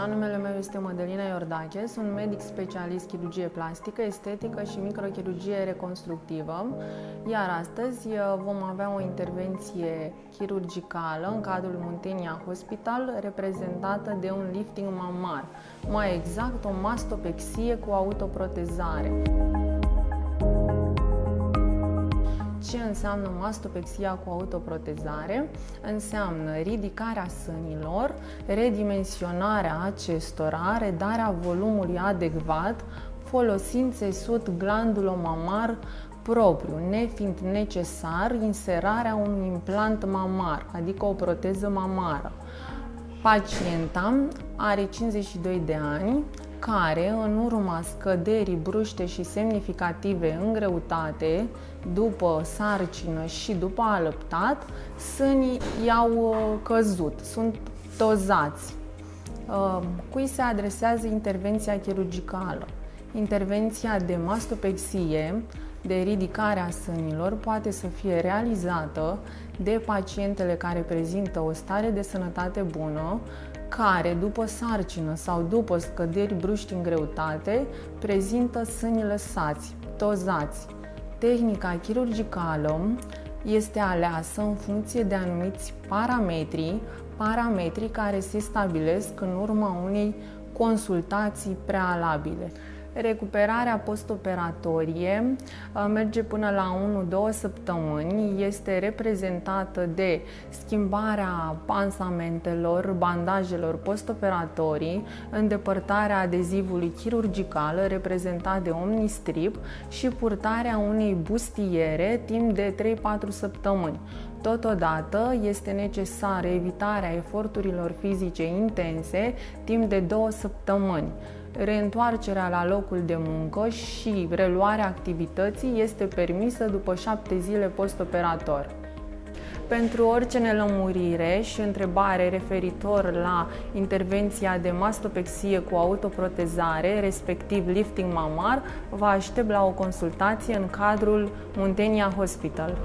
bună! Numele meu este Mădălina Iordache, sunt medic specialist chirurgie plastică, estetică și microchirurgie reconstructivă, iar astăzi vom avea o intervenție chirurgicală în cadrul Muntenia Hospital, reprezentată de un lifting mamar, mai exact o mastopexie cu autoprotezare. Ce înseamnă mastopexia cu autoprotezare? Înseamnă ridicarea sânilor, redimensionarea acestora, redarea volumului adecvat, folosind țesut glandulomamar propriu, nefiind necesar inserarea unui implant mamar, adică o proteză mamară. Pacienta are 52 de ani, care, în urma scăderii bruște și semnificative în greutate, după sarcină și după alăptat, sânii i-au căzut, sunt tozați. Cui se adresează intervenția chirurgicală? Intervenția de mastopexie, de ridicare a sânilor, poate să fie realizată de pacientele care prezintă o stare de sănătate bună, care după sarcină sau după scăderi bruști în greutate prezintă sânii lăsați, tozați. Tehnica chirurgicală este aleasă în funcție de anumiți parametri care se stabilesc în urma unei consultații prealabile. Recuperarea postoperatorie merge până la 1-2 săptămâni, este reprezentată de schimbarea pansamentelor, bandajelor postoperatorii, îndepărtarea adezivului chirurgical reprezentat de Omnistrip și purtarea unei bustiere timp de 3-4 săptămâni. Totodată este necesară evitarea eforturilor fizice intense timp de 2 săptămâni. Reîntoarcerea la locul de muncă și reluarea activității este permisă după 7 zile postoperator. Pentru orice nelămurire și întrebare referitor la intervenția de mastopexie cu autoprotezare, respectiv lifting mamar, vă aștept la o consultație în cadrul Muntenia Hospital.